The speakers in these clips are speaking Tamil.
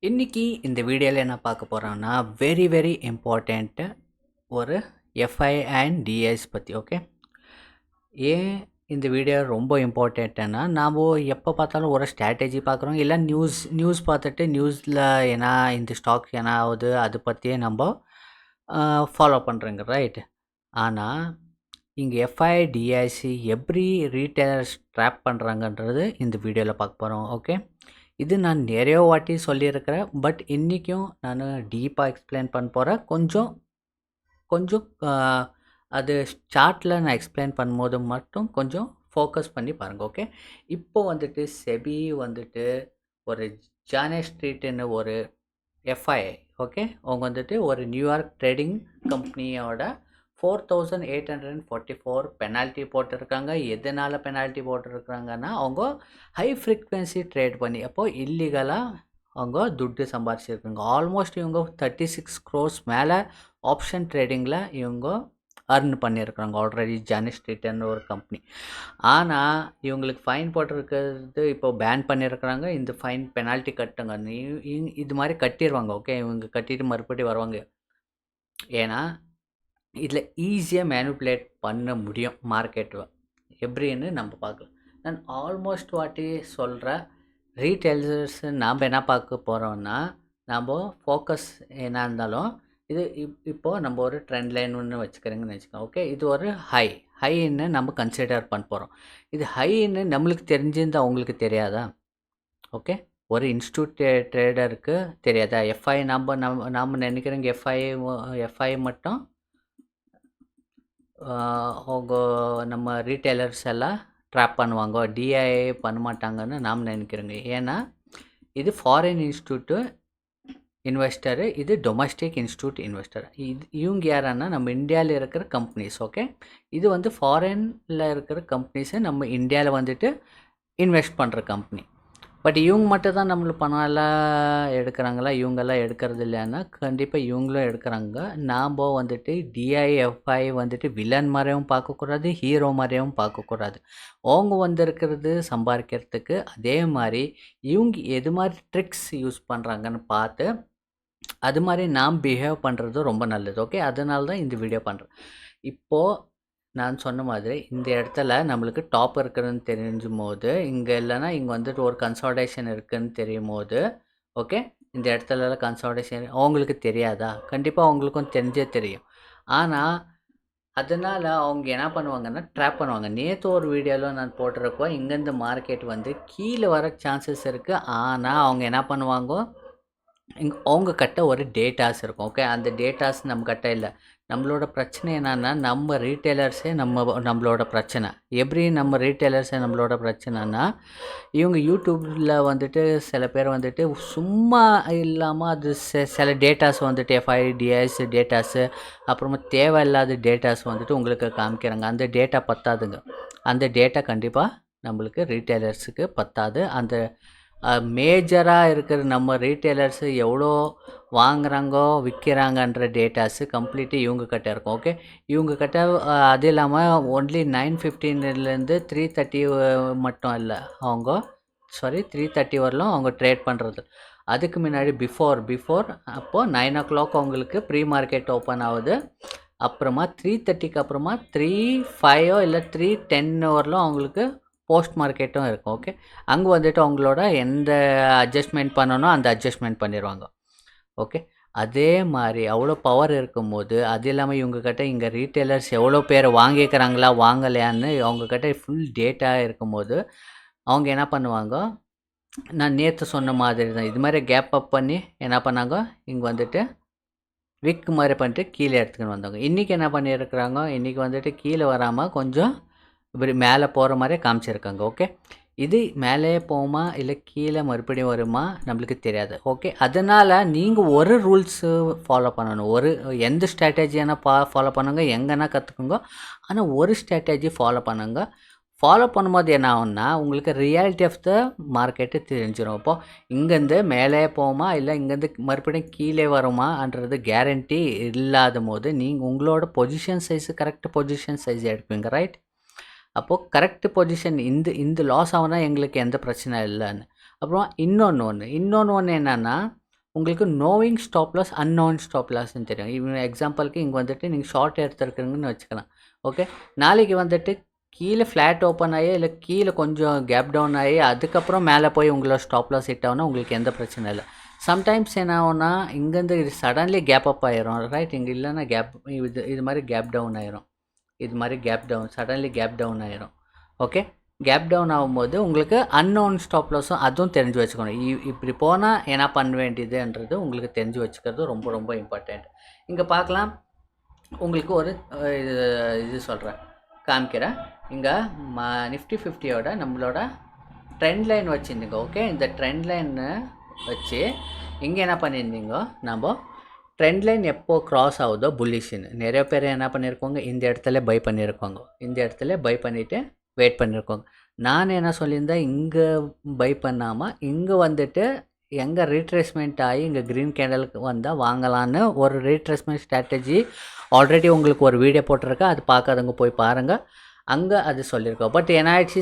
இன்னைக்கு இந்த வீடியோவில் என்ன பார்க்க போகிறோம்னா வெரி இம்பார்ட்டண்ட்டு ஒரு எஃப்ஐ அண்ட் டிஎஸ் பற்றி. ஓகே, ஏன் இந்த வீடியோ ரொம்ப இம்பார்ட்டண்ட்டுன்னா, நாம் எப்போ பார்த்தாலும் ஒரு ஸ்ட்ராட்டஜி பார்க்குறோம், இல்லை நியூஸ் பார்த்துட்டு நியூஸில் ஏன்னா இந்த ஸ்டாக் என்ன ஆகுது அதை பற்றியே நம்ம ஃபாலோ பண்ணுறோங்க, ரைட்? ஆனால் இங்கே எஃப்ஐ டிஐசி எப்படி ரீட்டைலர்ஸ் ட்ராப் பண்ணுறாங்கன்றது இந்த வீடியோவில் பார்க்க போகிறோம். ஓகே, இது நான் நிறைய வாட்டி சொல்லியிருக்கிறேன், பட் இன்றைக்கும் நான் டீப்பாக எக்ஸ்பிளைன் பண்ண போகிறேன். கொஞ்சம் அது சார்ட்டில் நான் எக்ஸ்பிளைன் பண்ணும்போது மட்டும் கொஞ்சம் ஃபோக்கஸ் பண்ணி பாருங்கள். ஓகே, இப்போ வந்துட்டு செபி வந்துட்டு ஒரு ஜானே ஸ்ட்ரீட்டுன்னு ஒரு எஃப்ஐ, ஓகே, அவங்க வந்துட்டு ஒரு நியூயார்க் ட்ரேடிங் கம்பெனியோட 4844 பெனால்ட்டி போட்டிருக்காங்க. எதனால் பெனால்ட்டி போட்டிருக்காங்கன்னா, அவங்க ஹை ஃப்ரீக்வன்சி ட்ரேட் பண்ணி அப்போது இல்லீகலாக அவங்க துட்டு சம்பாரிச்சிருக்காங்க. ஆல்மோஸ்ட் இவங்க 36 crores மேலே ஆப்ஷன் ட்ரேடிங்கில் இவங்க அர்ன் பண்ணியிருக்கிறாங்க ஆல்ரெடி, ஜானே ஸ்ட்ரீட்னு ஒரு கம்பெனி. ஆனால் இவங்களுக்கு ஃபைன் போட்டிருக்கிறது இப்போ பேன் பண்ணியிருக்கிறாங்க. இந்த ஃபைன் பெனால்ட்டி கட்டுங்க, இது மாதிரி கட்டிடுவாங்க. ஓகே, இவங்க கட்டிட்டு மறுபடியும் வருவாங்க. ஏன்னா இதில் ஈஸியாக மேனிப்புலேட் பண்ண முடியும் மார்க்கெட்டு எப்படின்னு நம்ம பார்க்கலாம். நான் ஆல்மோஸ்ட் வாட்டி சொல்கிற ரீட்டைலர்ஸ் நாம் என்ன பார்க்க போகிறோம்னா, நம்ம ஃபோக்கஸ் என்ன இருந்தாலும் இது இப்போது நம்ம ஒரு ட்ரெண்ட் லைன் ஒன்று வச்சுக்கிறேங்கன்னு வச்சுக்கோங்க. ஓகே, இது ஒரு ஹைன்னு நம்ம கன்சிடர் பண்ண போகிறோம். இது ஹைன்னு நம்மளுக்கு தெரிஞ்சிருந்தால் அவங்களுக்கு தெரியாதா? ஓகே, ஒரு இன்ஸ்டியூட் ட்ரேடருக்கு தெரியாதா? எஃப்ஐ நம்ம நினைக்கிறோங்க எஃப்ஐ மட்டும் அவங்க நம்ம ரீட்டைலர்ஸ் எல்லாம் ட்ராப் பண்ணுவாங்க, டிஐ பண்ண மாட்டாங்கன்னு நாம் நினைக்கிறோங்க. ஏன்னா இது ஃபாரின் இன்ஸ்டியூட்டு இன்வெஸ்டரு, இது டொமஸ்டிக் இன்ஸ்டியூட் இன்வெஸ்டர். இவங்க யாரானா நம்ம இந்தியாவில் இருக்கிற கம்பெனிஸ். ஓகே, இது வந்து ஃபாரினில் இருக்கிற கம்பெனிஸை நம்ம இந்தியாவில் வந்துட்டு இன்வெஸ்ட் பண்ணுற கம்பெனி. பட் இவங்க மட்டும் தான் நம்மளுக்கு பணம் எல்லாம் எடுக்கிறாங்களா? இவங்கெல்லாம் எடுக்கிறது இல்லைன்னா கண்டிப்பாக இவங்களும் எடுக்கிறாங்க. நாம் வந்துட்டு டிஐஎஃப்ஐ வந்துட்டு வில்லன் மாதிரியும் பார்க்கக்கூடாது, ஹீரோ மாதிரியும் பார்க்கக்கூடாது. அவங்க வந்திருக்கிறது சம்பாதிக்கிறதுக்கு. அதே மாதிரி இவங்க எது மாதிரி ட்ரிக்ஸ் யூஸ் பண்ணுறாங்கன்னு பார்த்து அது மாதிரி நாம் பிஹேவ் பண்ணுறது ரொம்ப நல்லது. ஓகே, அதனால தான் இந்த வீடியோ பண்ணுறேன். இப்போது நான் சொன்ன மாதிரி இந்த இடத்துல நம்மளுக்கு டாப் இருக்குதுன்னு தெரிஞ்சும் போது, இங்கே இல்லைன்னா இங்கே வந்துட்டு ஒரு கன்சால்டேஷன் இருக்குதுன்னு தெரியும் போது, ஓகே, இந்த இடத்துலலாம் கன்சால்டேஷன் அவங்களுக்கு தெரியாதா? கண்டிப்பாக அவங்களுக்கும் தெரிஞ்சே தெரியும். ஆனால் அதனால் அவங்க என்ன பண்ணுவாங்கன்னா ட்ராப் பண்ணுவாங்க. நேற்று ஒரு வீடியோவில் நான் போட்டிருக்கோம், இங்கேருந்து மார்க்கெட் வந்து கீழே வர சான்சஸ் இருக்குது. ஆனால் அவங்க என்ன பண்ணுவாங்க, அவங்க கிட்ட ஒரு டேட்டாஸ் இருக்கும். ஓகே, அந்த டேட்டாஸ் நம்ம கிட்ட இல்லை. நம்மளோட பிரச்சனை என்னன்னா, நம்ம ரீட்டைலர்ஸே நம்மளோட பிரச்சனை. எப்படி நம்ம ரீட்டைலர்ஸே நம்மளோட பிரச்சனைனா, இவங்க யூடியூப்பில் வந்துட்டு சில பேர் வந்துட்டு சும்மா இல்லாமல் அது சில டேட்டாஸ் வந்துட்டு எஃப்ஐடிஎஸ் டேட்டாஸு, அப்புறமா தேவையில்லாத டேட்டாஸ் வந்துட்டு உங்களுக்கு காமிக்கிறாங்க. அந்த டேட்டா பத்தாதுங்க. அந்த டேட்டா கண்டிப்பாக நம்மளுக்கு ரீட்டைலர்ஸுக்கு பத்தாது. அந்த மேஜராக இருக்கிற நம்ம ரீட்டைலர்ஸு எவ்வளோ வாங்குகிறாங்கோ விற்கிறாங்கன்ற டேட்டாஸு கம்ப்ளீட்டு இவங்க கிட்ட இருக்கும். ஓகே, இவங்க கிட்ட அது இல்லாமல் ஒன்லி 9:15 3:30 மட்டும் இல்லை, அவங்க 3:30 வரலும் அவங்க ட்ரேட் பண்ணுறது. அதுக்கு முன்னாடி பிஃபோர் அப்போது 9 o'clock அவங்களுக்கு ப்ரீ மார்க்கெட் ஓப்பன் ஆகுது. அப்புறமா 3:30க்கு அப்புறமா 3:05 இல்லை 3:10 வரலும் அவங்களுக்கு போஸ்ட் மார்க்கெட்டும் இருக்கும். ஓகே, அங்கே வந்துட்டு அவங்களோட எந்த அட்ஜஸ்ட்மெண்ட் பண்ணணும் அந்த அட்ஜஸ்ட்மெண்ட் பண்ணிடுவாங்க. ஓகே, அதே மாதிரி அவ்வளோ பவர் இருக்கும்போது, அது இல்லாமல் இவங்கக்கிட்ட இங்கே ரீட்டைலர்ஸ் எவ்வளோ பேர் வாங்கிக்கிறாங்களா வாங்கலையான்னு அவங்கக்கிட்ட ஃபுல் டேட்டா இருக்கும்போது அவங்க என்ன பண்ணுவாங்க, நான் நேற்று சொன்ன மாதிரி தான் இது மாதிரி கேப் அப் பண்ணி என்ன பண்ணாங்க, இங்கே வந்துட்டு விக் மாதிரி பண்ணிட்டு கீழே எடுத்துக்கின்னு வந்தாங்க. இன்றைக்கி என்ன பண்ணியிருக்கிறாங்க, இன்றைக்கி வந்துட்டு கீழே வராமல் கொஞ்சம் இப்படி மேலே போகிற மாதிரி காமிச்சிருக்காங்க. ஓகே, இது மேலே போகுமா இல்லை கீழே மறுபடியும் வருமா நம்மளுக்கு தெரியாது. ஓகே, அதனால் நீங்கள் ஒரு ரூல்ஸு ஃபாலோ பண்ணணும். எந்த ஸ்ட்ராட்டஜியான ஃபாலோ பண்ணுங்க, எங்கன்னா கற்றுக்குங்க. ஆனால் ஒரு ஸ்ட்ராட்டஜி ஃபாலோ பண்ணுங்க. ஃபாலோ பண்ணும்போது என்ன ஆகும்னா, உங்களுக்கு ரியாலிட்டி ஆஃப் த மார்க்கெட்டு தெரிஞ்சிடும். இப்போது இங்கேருந்து மேலே போகுமா இல்லை இங்கேருந்து மறுபடியும் கீழே வருமான்றது கேரண்டி இல்லாத போது நீங்கள் உங்களோட position size correct position size எடுப்பீங்க, ரைட்? அப்போது கரெக்ட் பொசிஷன் இந்த லாஸ் ஆகுனா எங்களுக்கு எந்த பிரச்சனை இல்லைன்னு. அப்புறம் இன்னொன்று என்னென்னா, உங்களுக்கு knowing stop loss, unknown stop லாஸ்ன்னு தெரியும். இவங்க எக்ஸாம்பிளுக்கு இங்கே வந்துட்டு நீங்கள் ஷார்ட் எடுத்துருக்குங்கன்னு வச்சுக்கலாம். ஓகே, நாளைக்கு வந்துட்டு கீழே ஃப்ளாட் ஓப்பன் ஆகி இல்லை கீழே கொஞ்சம் கேப் டவுன் ஆகி அதுக்கப்புறம் மேலே போய் உங்களோட ஸ்டாப் லாஸ் ஹிட் ஆகுனா உங்களுக்கு எந்த பிரச்சனை இல்லை. சம்டைம்ஸ் என்ன ஆகும்னா இங்கேருந்து இது சடன்லி கேப் அப் ஆயிரும், ரைட்? இங்கே இல்லைன்னா கேப் இது மாதிரி கேப் டவுன் ஆயிரும். இது மாதிரி gap down suddenly gap down ஆயிரும். ஓகே, கேப் டவுன் ஆகும்போது உங்களுக்கு அன்னோன் ஸ்டாப் லாஸும் அதுவும் தெரிஞ்சு வச்சுக்கணும். இப்படி போனால் என்ன பண்ண வேண்டியதுன்றது உங்களுக்கு தெரிஞ்சு வச்சுக்கிறது ரொம்ப ரொம்ப இம்பார்ட்டண்ட். இங்கே பார்க்கலாம், உங்களுக்கு ஒரு இது சொல்கிறேன், காமிக்கிறேன். இங்கே நிஃப்டி 50யோட நம்மளோட ட்ரெண்ட் லைன் வச்சுருந்தீங்க. ஓகே, இந்த ட்ரெண்ட் லைனை வச்சு இங்கே என்ன பண்ணியிருந்தீங்க, நம்ம ட்ரெண்ட் லைன் எப்போ க்ராஸ் ஆகுதோ புல்லிஷ்னு நிறைய பேர் என்ன பண்ணியிருக்கோங்க, இந்த இடத்துல பை பண்ணியிருக்கோங்க. இந்த இடத்துல பை பண்ணிவிட்டு வெயிட் பண்ணியிருக்கோங்க. நான் என்ன சொல்லியிருந்தேன், இங்கே பை பண்ணாமல் இங்கே வந்துட்டு எங்கே ரீட்ரேஸ்மெண்ட் ஆகி இங்கே க்ரீன் கேண்டலுக்கு வந்தால் வாங்கலான்னு ஒரு ரீட்ரேஸ்மெண்ட் ஸ்ட்ராட்டஜி ஆல்ரெடி உங்களுக்கு ஒரு வீடியோ போட்டிருக்கேன், அது பார்க்காதவங்க போய் பாருங்கள். அங்கே அது சொல்லியிருக்கோம். பட் என்னாச்சு,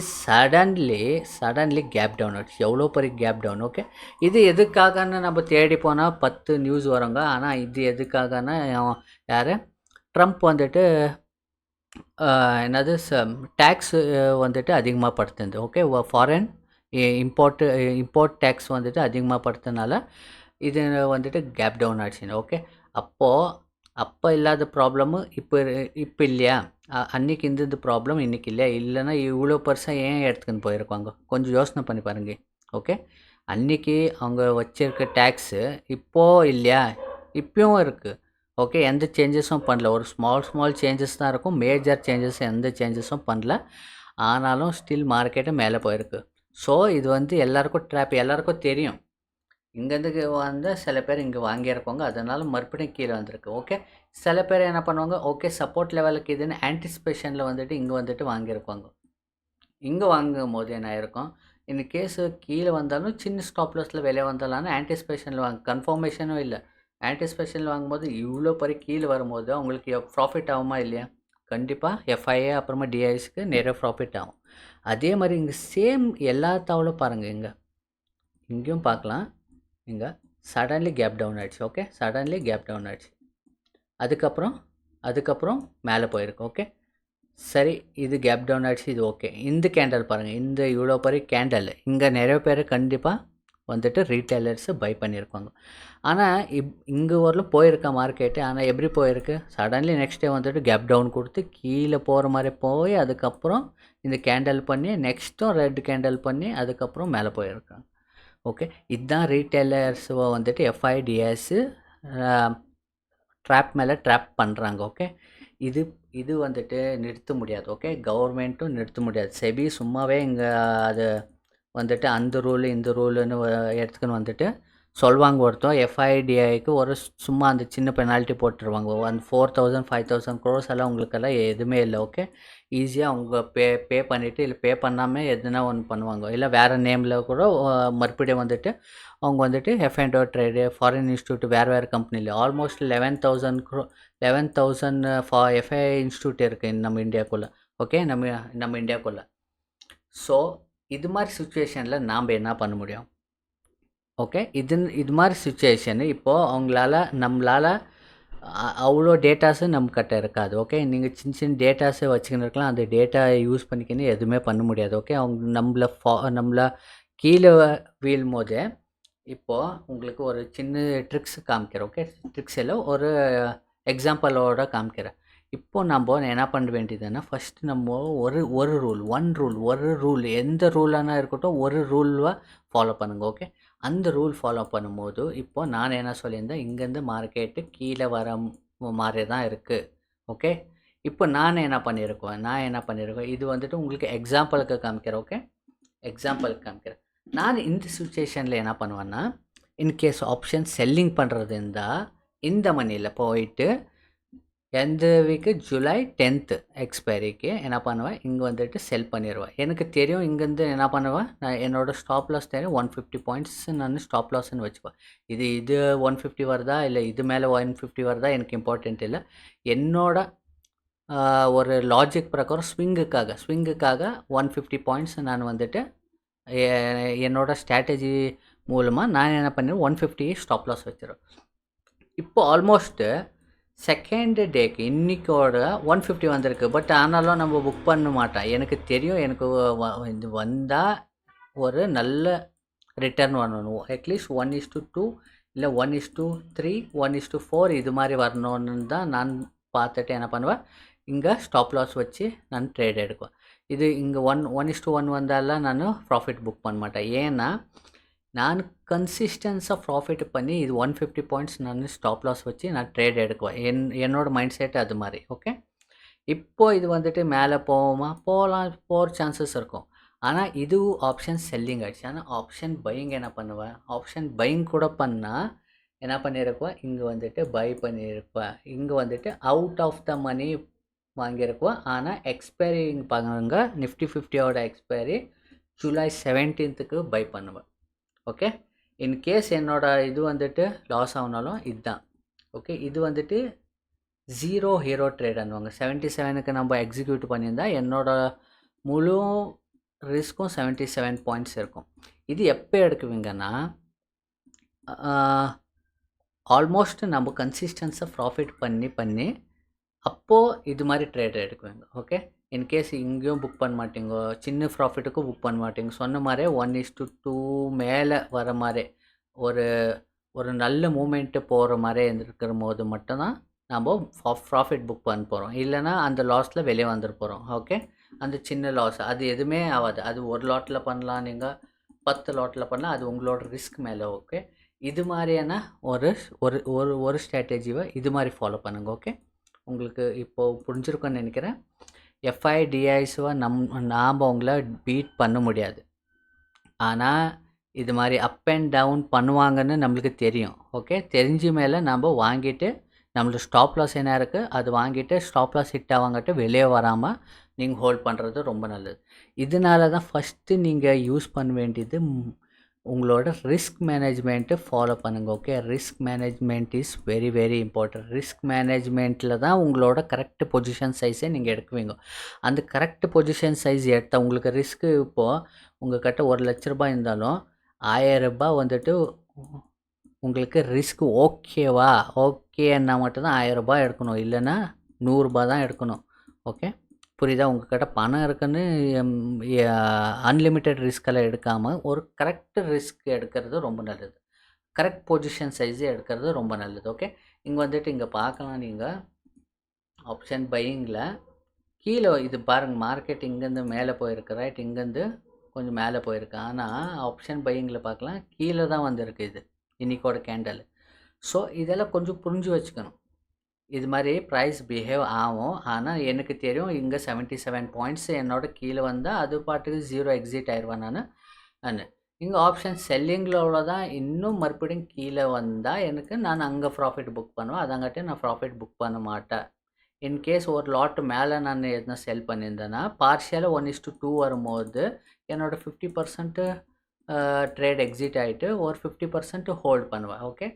சடன்லி கேப் டவுன் ஆகிடுச்சு. எவ்வளோ பெரிய கேப் டவுன். ஓகே, இது எதுக்காகன்னு நம்ம தேடி போனால் 10 நியூஸ் வருங்க. ஆனால் இது எதுக்காகன்னா யார், ட்ரம்ப் வந்துட்டு என்னது டேக்ஸ் வந்துட்டு அதிகமாக படுத்துது. ஓகே, ஃபாரின் இம்போர்ட் டேக்ஸ் வந்துட்டு அதிகமாக படுத்தனால இது வந்துட்டு கேப் டவுன் ஆகிடுச்சு. ஓகே, அப்போ இல்லாத ப்ராப்ளமு இப்போ இல்லையா, அன்றைக்கி இந்த ப்ராப்ளம் இன்றைக்கி இல்லையா, இல்லைன்னா இவ்வளோ பெருசாக ஏன் எடுத்துக்கின்னு போயிருக்காங்க, கொஞ்சம் யோசனை பண்ணி பாருங்க. ஓகே, அன்றைக்கி அவங்க வச்சிருக்க டேக்ஸு இப்போது இல்லையா, இப்போயும் இருக்குது. ஓகே, எந்த சேஞ்சஸும் பண்ணல, ஒரு ஸ்மால் சேஞ்சஸ் தான் இருக்கும், மேஜர் சேஞ்சஸ் எந்த சேஞ்சஸும் பண்ணல. ஆனாலும் ஸ்டில் மார்க்கெட்டு மேலே போயிருக்கு. ஸோ இது வந்து எல்லாருக்கும் ட்ராப், எல்லாருக்கும் தெரியும். இங்கேருந்து வந்து சில பேர் இங்கே வாங்கியிருப்பாங்க, அதனால் மறுபடியும் கீழே வந்திருக்கு. ஓகே, சில பேர் என்ன பண்ணுவாங்க, ஓகே சப்போர்ட் லெவலுக்கு இதுன்னு ஆன்டிசிபேஷனில் வந்துட்டு இங்கே வந்துட்டு வாங்கியிருப்பாங்க. இங்கே வாங்கும் போது என்ன ஆயிருக்கும், இந்த கேஸு கீழே வந்தாலும் சின்ன ஸ்டாப் லாஸில் வெளியே வந்தாலும் ஆன்டிசிபேஷனில் கன்ஃபர்மேஷனும் இல்லை. ஆன்டிசிபேஷனில் வாங்கும்போது இவ்வளோ பெரிய கீழே வரும்போது அவங்களுக்கு ப்ராஃபிட் ஆகுமா இல்லையா? கண்டிப்பாக எஃப்ஐஏ அப்புறமா டிஐஸ்க்கு நிறைய ப்ராஃபிட் ஆகும். அதே மாதிரி இங்கே சேம் எல்லா தாவலும் பாருங்கள், இங்கேயும் பார்க்கலாம். இங்கே சடன்லி கேப் டவுன் ஆகிடுச்சு. ஓகே, சடன்லி கேப் டவுன் ஆகிடுச்சு. அதுக்கப்புறம் மேலே போயிருக்கு. ஓகே, சரி, இது கேப் டவுன் ஆகிடுச்சு, இது ஓகே. இந்த கேண்டல் பாருங்கள், இந்த இவ்வளோ பெரிய கேண்டல் இங்கே நிறைய பேர் கண்டிப்பாக வந்துட்டு ரீட்டைலர்ஸு பை பண்ணியிருக்காங்க. ஆனால் இங்கே வரலும் போயிருக்க மார்க்கெட்டு. ஆனால் எப்படி போயிருக்கு, சடன்லி நெக்ஸ்ட் டே வந்துட்டு கேப் டவுன் கொடுத்து கீழே போகிற மாதிரி போய் அதுக்கப்புறம் இந்த கேண்டல் பண்ணி நெக்ஸ்ட்டும் ரெட் கேண்டல் பண்ணி அதுக்கப்புறம் மேலே போயிருக்காங்க. ஓகே, இதுதான் ரீட்டைலர்ஸ் வந்துட்டு எஃப்ஐடிஎஸ்ஸு ட்ராப் மேலே ட்ராப் பண்ணுறாங்க. ஓகே, இது வந்துட்டு நிறுத்த முடியாது. ஓகே, கவர்மெண்ட்டும் நிறுத்த முடியாது. செபி சும்மாவே இங்கே அது வந்துட்டு அந்த ரூலு இந்த ரூலுன்னு எடுத்துக்கின்னு வந்துட்டு சொல்லுவாங்க. ஒருத்தர் எஃப்ஐடிஐக்கு ஒரு சும்மா அந்த சின்ன பெனால்ட்டி போட்டுருவாங்க. 4,000 5,000 crores எல்லாம் உங்களுக்கெல்லாம் எதுவுமே இல்லை. ஓகே, ஈஸியாக அவங்க பே பண்ணிவிட்டு இல்லை பே பண்ணாமல் எதுனா ஒன்று பண்ணுவாங்க. இல்லை வேறு நேமில் கூட மறுபடியும் வந்துட்டு அவங்க வந்துட்டு எஃப்ஐண்டோ ட்ரேடு ஃபாரின் இன்ஸ்டியூட் வேறு கம்பெனியில் ஆல்மோஸ்ட் 11,000 எஃப்ஐ இன்ஸ்டியூட் இருக்குது நம்ம இந்தியாவுக்குள்ளே. ஓகே, நம்ம இந்தியாவுக்குள்ளே. ஸோ இது மாதிரி சுச்சுவேஷனில் நாம் என்ன பண்ண முடியும்? ஓகே, இது மாதிரி சுச்சுவேஷனு இப்போது நம்மளால் அவ்வளோ டேட்டாஸு நம்மக்கிட்ட இருக்காது. ஓகே, நீங்கள் சின்ன டேட்டாஸை வச்சுக்கின்னு இருக்கலாம், அந்த டேட்டா யூஸ் பண்ணிக்கின்னு எதுவுமே பண்ண முடியாது. ஓகே, அவங்க நம்மளை கீழே வீழும் போதே இப்போது உங்களுக்கு ஒரு சின்ன ட்ரிக்ஸ் காமிக்கிறேன். ஓகே, ட்ரிக்ஸ் எல்லாம் ஒரு எக்ஸாம்பிளோட காமிக்கிறேன். இப்போது நம்ம என்ன பண்ண வேண்டியதுன்னா, ஃபஸ்ட்டு நம்ம ஒரு ரூல் எந்த ரூலானா இருக்கட்டும், ஒரு ரூலை ஃபாலோ பண்ணுங்கள். ஓகே, அந்த ரூல் ஃபாலோ பண்ணும்போது இப்போது நான் என்ன சொல்லியிருந்தேன், இங்கேருந்து மார்க்கெட்டு கீழே வர மாதிரி தான் இருக்குது. ஓகே, இப்போ நான் என்ன பண்ணியிருக்கேன் இது வந்துட்டு உங்களுக்கு எக்ஸாம்பிளுக்கு காமிக்கிறேன். ஓகே, எக்ஸாம்பிளுக்கு காமிக்கிறேன். நான் இந்த சுச்சுவேஷனில் என்ன பண்ணுவேன்னா, இன்கேஸ் ஆப்ஷன் செல்லிங் பண்ணுறது இருந்தால் இந்த மணியில் போயிட்டு எந்த வீக்கு ஜூலை 10th எக்ஸ்பைரிக்கு என்ன பண்ணுவேன், இங்கே வந்துட்டு செல் பண்ணிடுவேன். எனக்கு தெரியும் இங்கேருந்து என்ன பண்ணுவேன், நான் என்னோடய ஸ்டாப் லாஸ் தெரியும் 150 பாயிண்ட்ஸ் நான் ஸ்டாப் லாஸ்ன்னு வச்சுப்பேன். இது 150 வருதா இல்லை இது மேலே 150 வருதா எனக்கு இம்பார்ட்டண்ட் இல்லை. என்னோட ஒரு லாஜிக் பிரகாரம் ஸ்விங்குக்காக 150 பாயிண்ட்ஸ் நான் வந்துட்டு என்னோடய ஸ்ட்ராட்டஜி மூலமாக நான் என்ன பண்ணிடுவேன் 150 ஸ்டாப் லாஸ் வச்சிருவேன். இப்போ ஆல்மோஸ்ட்டு செகண்ட் டேக்கு இன்றைக்கோட 150 வந்திருக்கு. பட் ஆனாலும் நம்ம புக் பண்ண மாட்டோம். எனக்கு தெரியும் எனக்கு இது வந்தால் ஒரு நல்ல ரிட்டர்ன் வரணும். அட்லீஸ்ட் 1:2 இல்லை 1:3 1:4 இது மாதிரி வரணுன்னு தான் நான் பார்த்துட்டு என்ன பண்ணுவேன், இங்கே ஸ்டாப் லாஸ் வச்சு நான் ட்ரேட் எடுக்குவேன். இது இங்கே 1:1 வந்தாலாம் நான் ப்ராஃபிட் புக் பண்ண மாட்டேன். ஏன்னா நான் கன்சிஸ்டன்ஸாக ப்ராஃபிட் பண்ணி இது 150 பாயிண்ட்ஸ் நான் ஸ்டாப் லாஸ் வச்சு நான் ட்ரேட் எடுக்குவேன். என்னோட மைண்ட் செட் அது மாதிரி. ஓகே, இப்போ இது வந்துட்டு மேலே போகிற சான்சஸ் இருக்கும். ஆனால் இது ஆப்ஷன் செல்லிங் ஆகிடுச்சு. ஆனால் ஆப்ஷன் பையிங் என்ன பண்ணுவேன், ஆப்ஷன் பையிங் கூட பண்ணால் என்ன பண்ணியிருக்குவேன், இங்கே வந்துட்டு பை பண்ணியிருப்பேன். இங்கே வந்துட்டு அவுட் ஆஃப் த மணி வாங்கியிருக்குவேன். ஆனால் எக்ஸ்பைரி பாருங்க, நிஃப்டி 50யோட எக்ஸ்பைரி ஜூலை 17th பை பண்ணுவேன். ஓகே, இன்கேஸ் என்னோட இது வந்துட்டு லாஸ் ஆகுனாலும் இதுதான். ஓகே, இது வந்துட்டு ஜீரோ ஹீரோ ட்ரேட் அனுவாங்க. 77க்கு நம்ம எக்ஸிக்யூட் பண்ணியிருந்தா என்னோட முழு ரிஸ்க்கும் 77 பாயிண்ட்ஸ் இருக்கும். இது எப்போ எடுக்குவீங்கன்னா ஆல்மோஸ்ட் நம்ம கன்சிஸ்டன்ஸாக ப்ராஃபிட் பண்ணி அப்போது இது மாதிரி ட்ரேட் எடுக்குவீங்க. ஓகே, இன்கேஸ் இங்கேயும் புக் பண்ண மாட்டீங்க, சின்ன ப்ராஃபிட்டுக்கும் புக் பண்ண மாட்டீங்க. சொன்ன மாதிரி 1:2 மேலே வர மாதிரி ஒரு நல்ல மூமெண்ட்டு போகிற மாதிரி இருக்கிற போது மட்டும்தான் நம்ம ப்ராஃபிட் புக் பண்ண போகிறோம். இல்லைனா அந்த லாஸில் வெளியே வந்துட போகிறோம். ஓகே, அந்த சின்ன லாஸ் அது எதுவுமே ஆகாது. அது ஒரு லாட்டில் பண்ணலாம், நீங்கள் 10 லாட்டில் பண்ணலாம், அது உங்களோட ரிஸ்க் மேலே. ஓகே, இது மாதிரியான ஒரு ஒரு ஒரு ஒரு ஸ்ட்ராட்டஜிவை இது மாதிரி ஃபாலோ பண்ணுங்க. ஓகே, உங்களுக்கு இப்போது புரிஞ்சிருக்குன்னு நினைக்கிறேன். எஃப்ஐடிஐஸை நாம் உங்களை பீட் பண்ண முடியாது. ஆனால் இது மாதிரி அப் அண்ட் டவுன் பண்ணுவாங்கன்னு நம்மளுக்கு தெரியும். ஓகே, தெரிஞ்ச மேலே நம்ம வாங்கிட்டு நம்மளுக்கு ஸ்டாப் லாஸ் என்ன இருக்குது அது வாங்கிட்டு ஸ்டாப் லாஸ் ஹிட் ஆவாங்கிட்டு வெளியே வராமல் நீங்கள் ஹோல்ட் பண்ணுறது ரொம்ப நல்லது. இதனால தான் ஃபஸ்ட்டு நீங்கள் யூஸ் பண்ண வேண்டியது உங்களோட ரிஸ்க் மேனேஜ்மெண்ட்டு ஃபாலோ பண்ணுங்கள். Okay, risk management is very very important. Risk மேனேஜ்மெண்ட்டில் தான் உங்களோட கரெக்ட் பொசிஷன் சைஸை நீங்கள் எடுக்குவீங்க. அந்த கரெக்ட் பொசிஷன் சைஸ் எடுத்தால் உங்களுக்கு ரிஸ்க்கு இப்போது உங்கள் கிட்ட 1 லட்ச ரூபாய் இருந்தாலும் 1000 ரூபாய் வந்துட்டு உங்களுக்கு ரிஸ்க் ஓகேவா, ஓகேன்னா மட்டும்தான் 1000 ரூபாய் எடுக்கணும். இல்லைன்னா 100 ரூபாய் தான் எடுக்கணும். ஓகே, புரியுதா? உங்கள்கிட்ட பணம் இருக்குன்னு அன்லிமிட்டெட் ரிஸ்கெல்லாம் எடுக்காமல் ஒரு கரெக்ட் ரிஸ்க் எடுக்கிறது ரொம்ப நல்லது. கரெக்ட் பொசிஷன் சைஸே எடுக்கிறது ரொம்ப நல்லது. ஓகே, இங்கே வந்துட்டு இங்கே பார்க்கலாம், நீங்கள் ஆப்ஷன் பையிங்கில் கீழே இது பாருங்கள், மார்க்கெட் இங்கேருந்து மேலே போயிருக்கு, ரைட்? இங்கேருந்து கொஞ்சம் மேலே போயிருக்கு. ஆனால் ஆப்ஷன் பையிங்கில் பார்க்கலாம் கீழே தான் வந்திருக்கு இது இன்றைக்கோட கேண்டல். ஸோ இதெல்லாம் கொஞ்சம் புரிஞ்சு வச்சுக்கணும். இது மாதிரி ப்ரைஸ் பிஹேவ் ஆகும். ஆனால் எனக்கு தெரியும் இங்கே 77 பாயிண்ட்ஸ் என்னோட கீழே வந்தால் அது பாட்டுக்கு 0 எக்ஸிட் ஆயிடுவேன் நான். இங்கே ஆப்ஷன் செல்லிங்கில் தான் இன்னும் மறுபடியும் கீழே வந்தால் நான் அங்கே ப்ராஃபிட் புக் பண்ணுவேன். அதங்காட்டி நான் ப்ராஃபிட் புக் பண்ண மாட்டேன். இன்கேஸ் ஒரு லாட்டு மேலே நான் எதுனா செல் பண்ணியிருந்தேன்னா பார்ஷியலாக 1:2 வரும்போது என்னோடய 50% ட்ரேட் எக்ஸிட் ஆகிட்டு ஒரு 50% ஹோல்ட் பண்ணுவேன். ஓகே,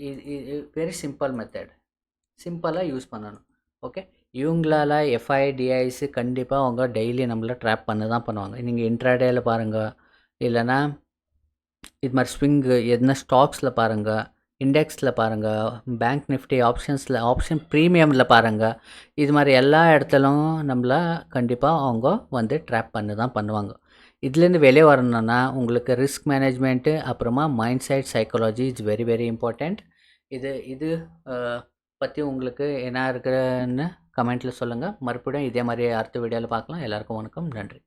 இது வெரி சிம்பிள் மெத்தட், சிம்பிளாக யூஸ் பண்ணணும். ஓகே, இவங்களால் எஃப்ஐடிஐஸு கண்டிப்பாக அவங்க டெய்லி நம்மளை ட்ராப் பண்ண தான் பண்ணுவாங்க. நீங்கள் இன்ட்ராடேயில் பாருங்கள், இல்லைனா இது மாதிரி ஸ்விங்கு எதுனா ஸ்டாக்ஸில் பாருங்கள், இண்டெக்ஸில் பாருங்கள், பேங்க் நிஃப்டி ஆப்ஷன்ஸில், ஆப்ஷன் ப்ரீமியமில் பாருங்கள். இது மாதிரி எல்லா இடத்துலும் நம்மளை கண்டிப்பாக அவங்க வந்து ட்ராப் பண்ண தான் பண்ணுவாங்க. இதுலேருந்து வெளியே வரணுன்னா உங்களுக்கு ரிஸ்க் மேனேஜ்மெண்ட்டு, அப்புறமா mind set, psychology is very very important. இது பற்றி உங்களுக்கு என்ன இருக்குன்னு கமெண்ட்டில் சொல்லுங்கள். மறுபடியும் இதே மாதிரி அடுத்த வீடியோவில் பார்க்கலாம். எல்லாருக்கும் வணக்கம், நன்றி.